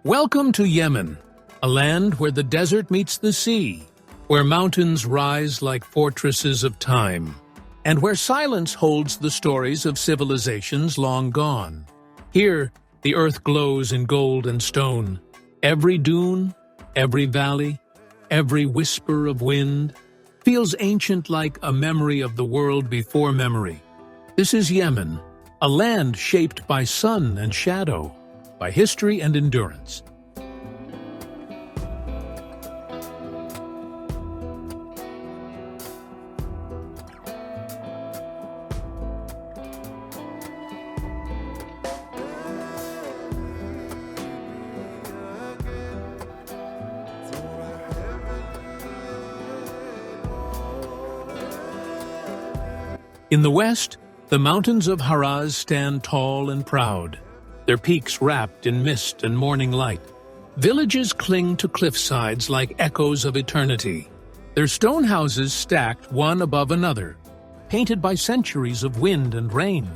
Welcome to Yemen, a land where the desert meets the sea, where mountains rise like fortresses of time, and where silence holds the stories of civilizations long gone. Here, the earth glows in gold and stone. Every dune, every valley, every whisper of wind feels ancient, like a memory of the world before memory. This is Yemen, a land shaped by sun and shadow, by history and endurance. In the west, the mountains of Haraz stand tall and proud, their peaks wrapped in mist and morning light. Villages cling to cliffsides like echoes of eternity, their stone houses stacked one above another, painted by centuries of wind and rain.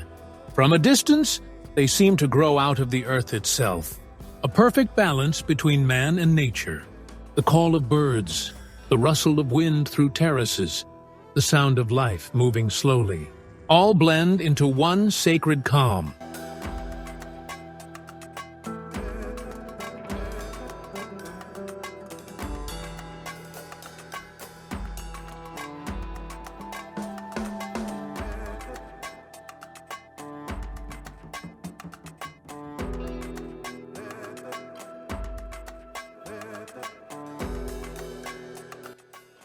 From a distance, they seem to grow out of the earth itself, a perfect balance between man and nature. The call of birds, the rustle of wind through terraces, the sound of life moving slowly, all blend into one sacred calm.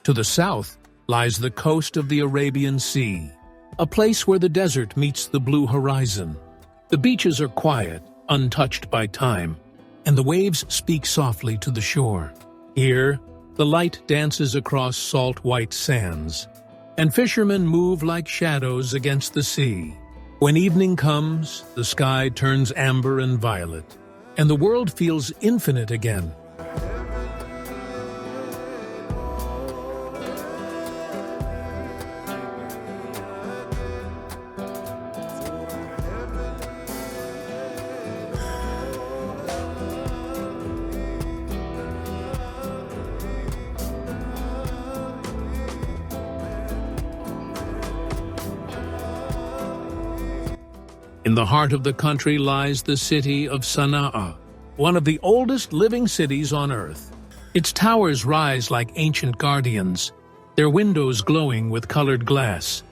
To the south lies the coast of the Arabian Sea, a place where the desert meets the blue horizon. The beaches are quiet, untouched by time, and the waves speak softly to the shore. Here, the light dances across salt white sands, and fishermen move like shadows against the sea. When evening comes, the sky turns amber and violet, and the world feels infinite again. In the heart of the country lies the city of Sanaa, one of the oldest living cities on Earth. Its towers rise like ancient guardians, their windows glowing with colored glass.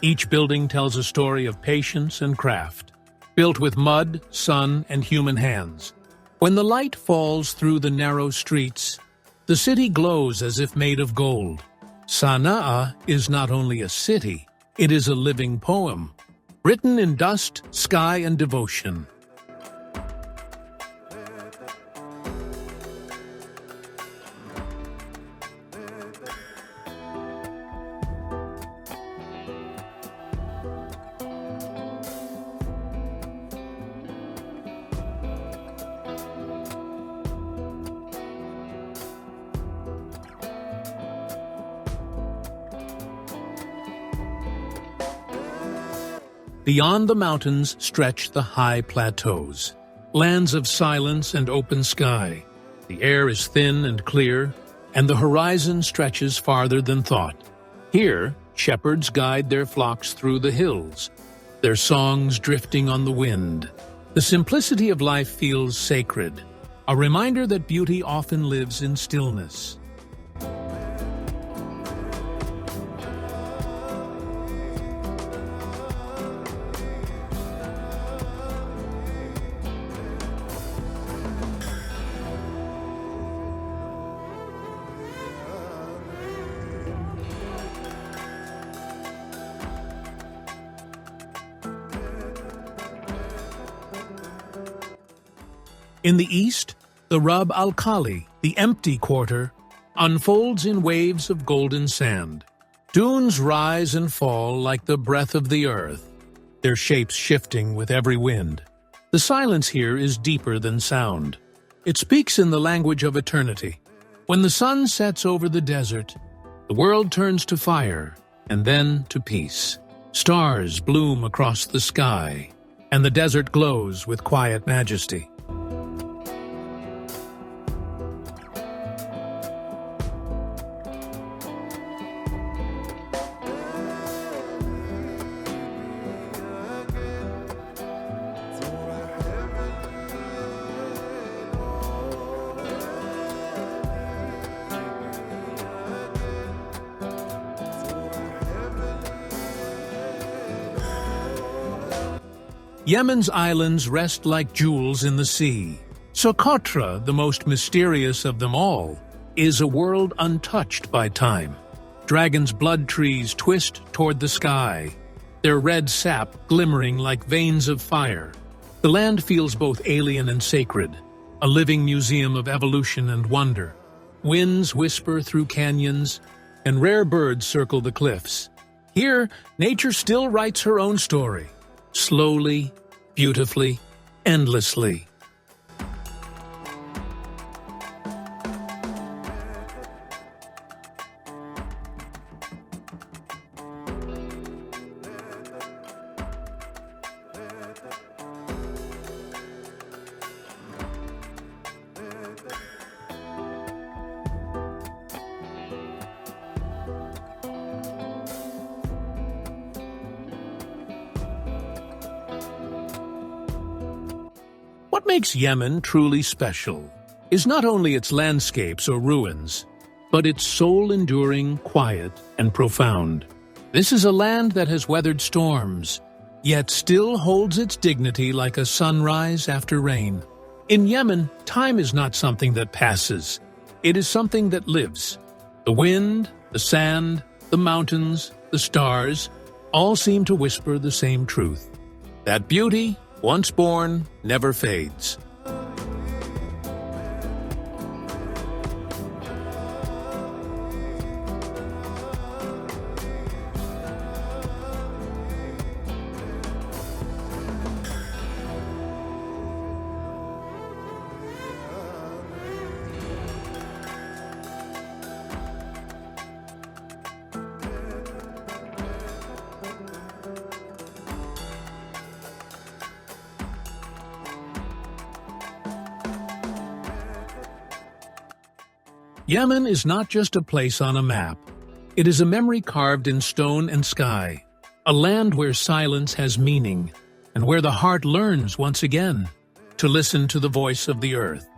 Each building tells a story of patience and craft, built with mud, sun, and human hands. When the light falls through the narrow streets, the city glows as if made of gold. Sanaa is not only a city, it is a living poem, written in dust, sky, and devotion. Beyond the mountains stretch the high plateaus, lands of silence and open sky. The air is thin and clear, and the horizon stretches farther than thought. Here, shepherds guide their flocks through the hills, their songs drifting on the wind. The simplicity of life feels sacred, a reminder that beauty often lives in stillness. In the east, the Rub al-Khali, the empty quarter, unfolds in waves of golden sand. Dunes rise and fall like the breath of the earth, their shapes shifting with every wind. The silence here is deeper than sound. It speaks in the language of eternity. When the sun sets over the desert, the world turns to fire, and then to peace. Stars bloom across the sky, and the desert glows with quiet majesty. Yemen's islands rest like jewels in the sea. Socotra, the most mysterious of them all, is a world untouched by time. Dragon's blood trees twist toward the sky, their red sap glimmering like veins of fire. The land feels both alien and sacred, a living museum of evolution and wonder. Winds whisper through canyons, and rare birds circle the cliffs. Here, nature still writes her own story, slowly, beautifully, endlessly. What makes Yemen truly special is not only its landscapes or ruins, but its soul-enduring, quiet, and profound. This is a land that has weathered storms, yet still holds its dignity like a sunrise after rain. In Yemen, time is not something that passes. It is something that lives. The wind, the sand, the mountains, the stars, all seem to whisper the same truth. That beauty, once born, never fades. Yemen is not just a place on a map. It is a memory carved in stone and sky, a land where silence has meaning, and where the heart learns once again to listen to the voice of the earth.